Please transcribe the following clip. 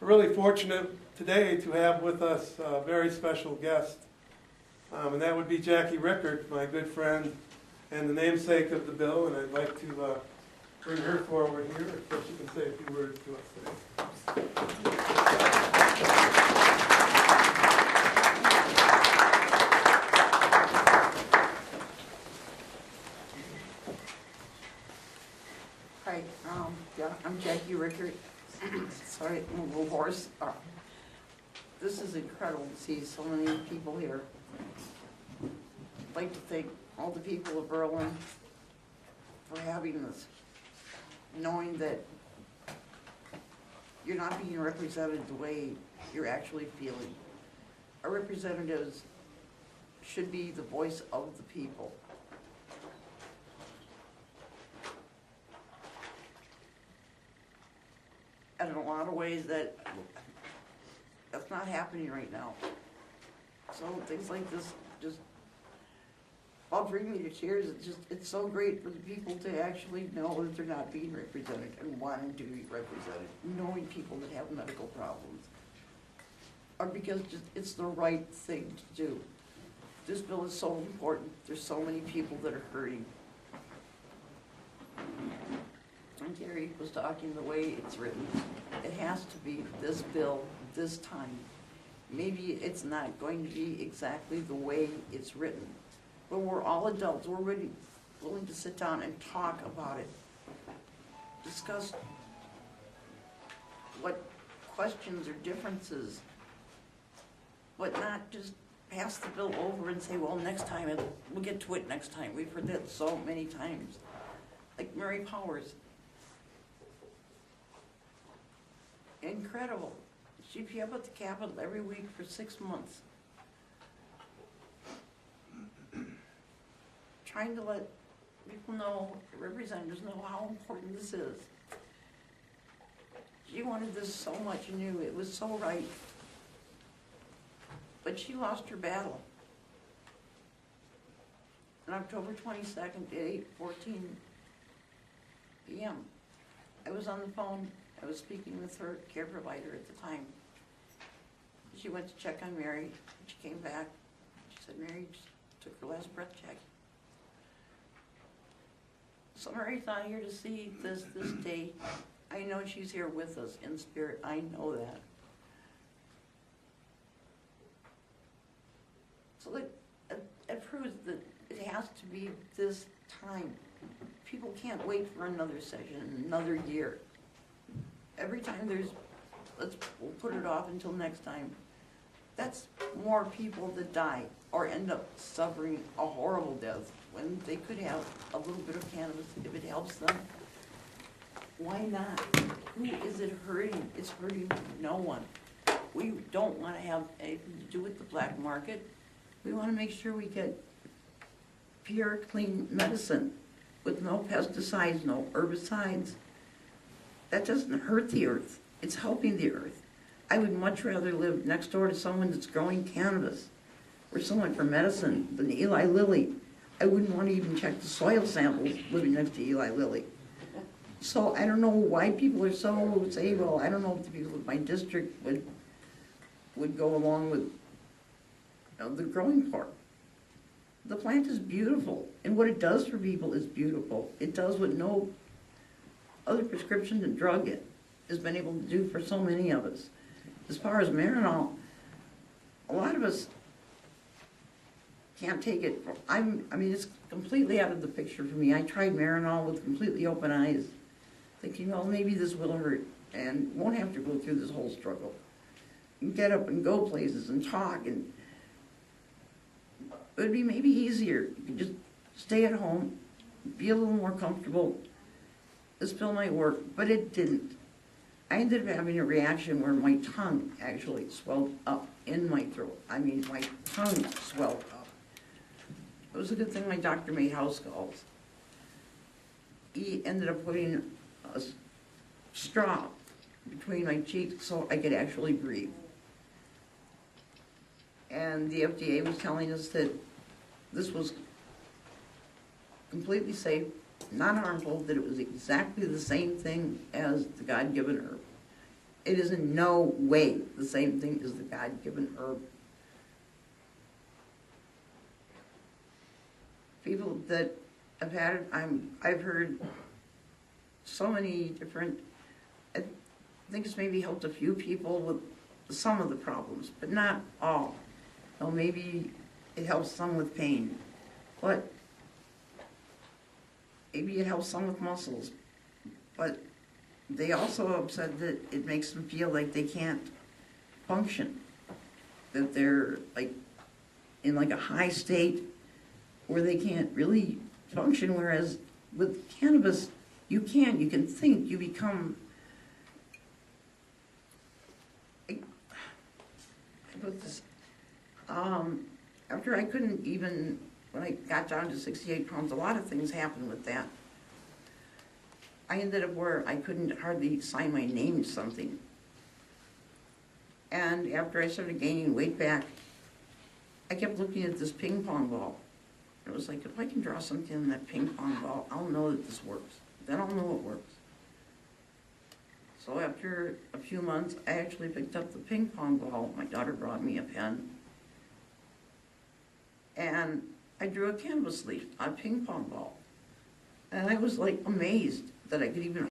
We're really fortunate today to have with us a very special guest, and that would be Jacki Rickert, my good friend and the namesake of the bill, and I'd like to bring her forward here so she can say a few words to us today. Hi, I'm Jacki Rickert. Sorry, I'm a little hoarse. This is incredible to see so many people here. I'd like to thank all the people of Berlin for having this, knowing that you're not being represented the way you're actually feeling. Our representatives should be the voice of the people. And in a lot of ways that's not happening right now. So things like this just bring me to tears. It's so great for the people to actually know that they're not being represented and wanting to be represented, knowing people that have medical problems. Or because it's the right thing to do. This bill is so important. There's so many people that are hurting. And Gary was talking the way it's written. It has to be this bill, this time. Maybe it's not going to be exactly the way it's written, but we're all adults. We're really willing to sit down and talk about it, discuss what questions or differences, but not just pass the bill over and say, well, next time, we'll get to it next time. We've heard that so many times. Like Mary Powers. Incredible. She'd be up at the Capitol every week for 6 months, trying to let people know, representatives know how important this is. She wanted this so much and knew it was so right, but she lost her battle. On October 22nd at 8:14 p.m., I was on the phone. I was speaking with her care provider at the time. She went to check on Mary. She came back. She said Mary just took her last breath check. So Mary's not here to see this day. I know she's here with us in spirit. I know that. So it proves that it has to be this time. People can't wait for another session, another year. Every time we'll put it off until next time. That's more people that die or end up suffering a horrible death when they could have a little bit of cannabis if it helps them. Why not? Who is it hurting? It's hurting no one. We don't want to have anything to do with the black market. We want to make sure we get pure, clean medicine with no pesticides, no herbicides. That doesn't hurt the earth. It's helping the earth. I would much rather live next door to someone that's growing cannabis or someone for medicine than Eli Lilly. I wouldn't want to even check the soil samples living next to Eli Lilly. So I don't know why people are so say, well, I don't know if the people of my district would go along with the growing part. The plant is beautiful, and what it does for people is beautiful. It does what no other prescription and drug has been able to do for so many of us. As far as Marinol, a lot of us can't take it. I mean, it's completely out of the picture for me. I tried Marinol with completely open eyes, thinking, well, maybe this will hurt and won't have to go through this whole struggle. You can get up and go places and talk, and it would be maybe easier. You could just stay at home, be a little more comfortable. This pill might work, but it didn't. I ended up having a reaction where my tongue actually swelled up in my throat. I mean, my tongue swelled up. It was a good thing my doctor made house calls. He ended up putting a straw between my cheeks so I could actually breathe. And the FDA was telling us that this was completely safe, not harmful, that it was exactly the same thing as the God-given herb. It is in no way the same thing as the God-given herb. People that have had it, I've heard so many different, I think it's maybe helped a few people with some of the problems, but not all. So maybe it helps some with pain, but maybe it helps some with muscles. But they also have said that it makes them feel like they can't function, that they're like in like a high state where they can't really function, whereas with cannabis, you can think, you become, I put this, after I couldn't even, when I got down to 68 pounds, a lot of things happened with that. I ended up where I couldn't hardly sign my name to something. And after I started gaining weight back, I kept looking at this ping pong ball. It was like, if I can draw something in that ping pong ball, I'll know that this works. Then I'll know it works. So after a few months, I actually picked up the ping pong ball. My daughter brought me a pen. And I drew a canvas leaf on a ping pong ball. And I was like amazed that I could even